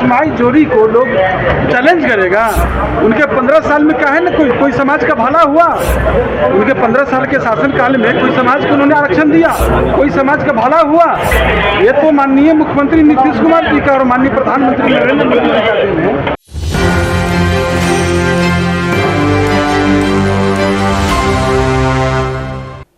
कस्माई चोरी को लोग चैलेंज करेगा। उनके 15 साल में क्या है ना कोई समाज का भला हुआ? उनके 15 साल के शासनकाल में कोई समाज को उन्होंने आरक्षण दिया? कोई समाज का भला हुआ? ये तो माननीय मुख्यमंत्री नीतीश कुमार जी का और माननीय प्रधानमंत्री नरेंद्र मोदी जी का देन है।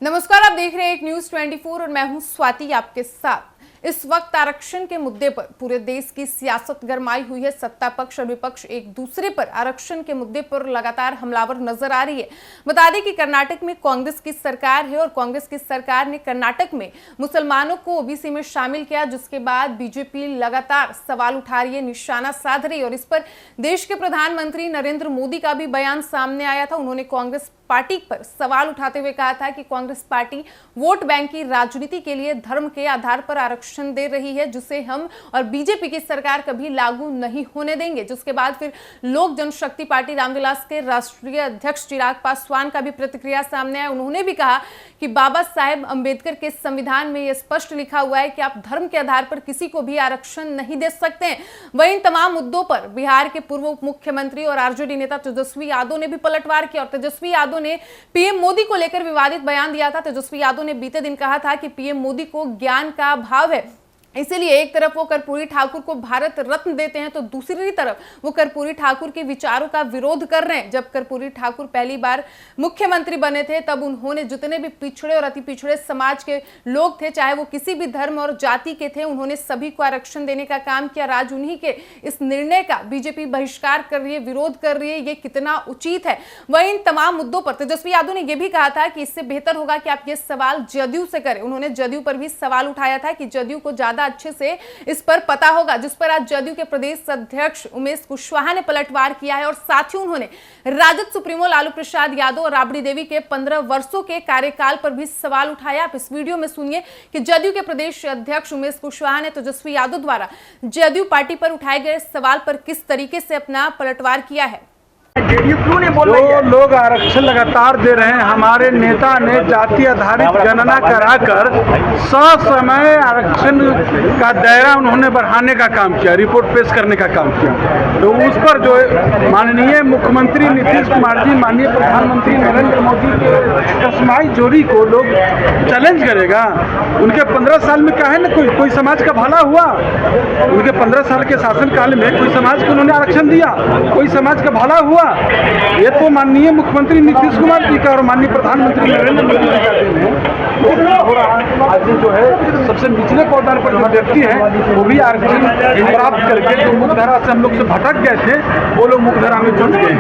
नमस्कार, आप देख रहे हैं एक न्यूज 24 और मैं हूं स्वाति आपके साथ। इस वक्त आरक्षण के मुद्दे पर पूरे देश की सियासत गरमाई हुई है। सत्ता पक्ष और विपक्ष एक दूसरे पर आरक्षण के मुद्दे पर लगातार हमलावर नजर आ रही है। बता दें कि कर्नाटक में कांग्रेस की सरकार है और कांग्रेस की सरकार ने कर्नाटक में मुसलमानों को ओबीसी में शामिल किया, जिसके बाद बीजेपी लगातार सवाल उठा रही है, निशाना साध रही है। और इस पर देश के प्रधानमंत्री नरेंद्र मोदी का भी बयान सामने आया था। उन्होंने कांग्रेस पार्टी पर सवाल उठाते हुए कहा था कि कांग्रेस पार्टी वोट बैंक की राजनीति के लिए धर्म के आधार पर आरक्षण दे रही है, जिसे हम और बीजेपी की सरकार कभी लागू नहीं होने देंगे। जिसके बाद फिर लोक जनशक्ति पार्टी रामविलास के राष्ट्रीय अध्यक्ष चिराग पासवान का भी प्रतिक्रिया सामने आया। उन्होंने भी कहा कि बाबा साहेब अंबेडकर के संविधान में यह स्पष्ट लिखा हुआ है कि आप धर्म के आधार पर किसी को भी आरक्षण नहीं दे सकते हैं। वहीं इन तमाम मुद्दों पर बिहार के पूर्व उप मुख्यमंत्री और आरजेडी नेता तेजस्वी यादव ने भी पलटवार किया और तेजस्वी यादव ने पीएम मोदी को लेकर विवादित बयान दिया था। तेजस्वी यादव ने बीते दिन कहा था कि पीएम मोदी को ज्ञान का अभाव है, इसीलिए एक तरफ वो कर्पूरी ठाकुर को भारत रत्न देते हैं तो दूसरी तरफ वो कर्पूरी ठाकुर के विचारों का विरोध कर रहे हैं। जब कर्पूरी ठाकुर पहली बार मुख्यमंत्री बने थे तब उन्होंने जितने भी पिछड़े और अति पिछड़े समाज के लोग थे, चाहे वो किसी भी धर्म और जाति के थे, उन्होंने सभी को आरक्षण देने का काम किया। आज उन्हीं के इस निर्णय का बीजेपी बहिष्कार कर रही है, विरोध कर रही है, ये कितना उचित है। वहीं इन तमाम मुद्दों पर तेजस्वी यादव ने यह भी कहा था कि इससे बेहतर होगा कि आप ये सवाल जदयू से करें। उन्होंने जदयू पर भी सवाल उठाया था कि जदयू को ज्यादा अच्छे से इस पर पता होगा, जिस पर आज जदयू के प्रदेश अध्यक्ष उमेश कुशवाहा ने पलटवार किया है। और साथ ही उन्होंने राजद सुप्रीमो लालू प्रसाद यादव और राबड़ी देवी के 15 वर्षों के कार्यकाल पर भी सवाल उठाया। आप इस वीडियो में सुनिए कि जदयू के प्रदेश अध्यक्ष उमेश कुशवाहा ने तेजस्वी यादव द्वारा जदयू पार्टी पर उठाए गए सवाल पर किस तरीके से अपना पलटवार किया है। जो लोग आरक्षण लगातार दे रहे हैं, हमारे नेता ने जाति आधारित गणना कराकर ससमय आरक्षण का दायरा उन्होंने बढ़ाने का काम किया, रिपोर्ट पेश करने का काम किया। तो उस पर जो माननीय मुख्यमंत्री नीतीश कुमार जी, माननीय प्रधानमंत्री नरेंद्र मोदी के कस्माई चोरी को लोग चैलेंज करेगा। उनके 15 साल में क्या है ना कोई समाज का भला हुआ? उनके 15 साल के शासनकाल में कोई समाज को उन्होंने आरक्षण दिया? कोई समाज का भला हुआ? ये तो माननीय मुख्यमंत्री नीतीश कुमार जी का और माननीय प्रधानमंत्री नरेंद्र मोदी जी का देन है। हो रहा आज जो है सबसे निचले पायदान पर जो व्यक्ति है वो भी आरक्षण प्राप्त करके जो मुख्यधारा से हम लोग से भटक गए थे, वो लोग मुख्यधारा में जुट गए।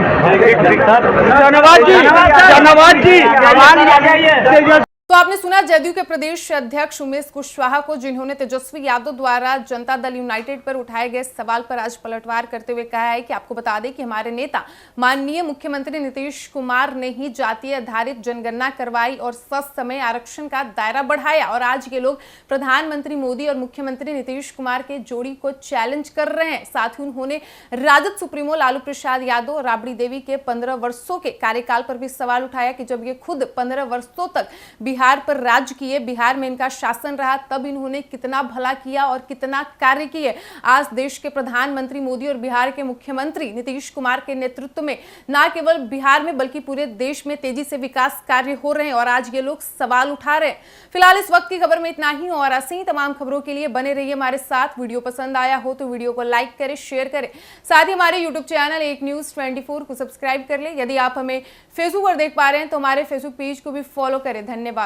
धन्यवाद जी। तो आपने सुना जदयू के प्रदेश अध्यक्ष उमेश कुशवाहा को, जिन्होंने तेजस्वी यादव द्वारा जनता दल यूनाइटेड पर उठाए गए सवाल पर आज पलटवार करते हुए कहा है कि आपको बता दें कि हमारे नेता माननीय मुख्यमंत्री नीतीश कुमार ने ही जातीय आधारित जनगणना करवाई और ससमय आरक्षण का दायरा बढ़ाया। और आज ये लोग प्रधानमंत्री मोदी और मुख्यमंत्री नीतीश कुमार के जोड़ी को चैलेंज कर रहे हैं। साथ ही उन्होंने राजद सुप्रीमो लालू प्रसाद यादव और राबड़ी देवी के 15 वर्षों के कार्यकाल पर भी सवाल उठाया कि जब ये खुद 15 वर्षों तक बिहार पर राज्य किए, बिहार में इनका शासन रहा, तब इन्होंने कितना भला किया और कितना कार्य किए। आज देश के प्रधानमंत्री मोदी और बिहार के मुख्यमंत्री नीतीश कुमार के नेतृत्व में न केवल बिहार में बल्कि पूरे देश में तेजी से विकास कार्य हो रहे हैं और आज ये लोग सवाल उठा रहे हैं। फिलहाल इस वक्त की खबर में इतना ही और ऐसे ही तमाम खबरों के लिए बने रहिए हमारे साथ। वीडियो पसंद आया हो तो वीडियो को लाइक करें, शेयर करें, साथ ही हमारे यूट्यूब चैनल एक न्यूज 24 को सब्सक्राइब कर ले। यदि आप हमें फेसबुक पर देख पा रहे हैं तो हमारे फेसबुक पेज को भी फॉलो करें। धन्यवाद।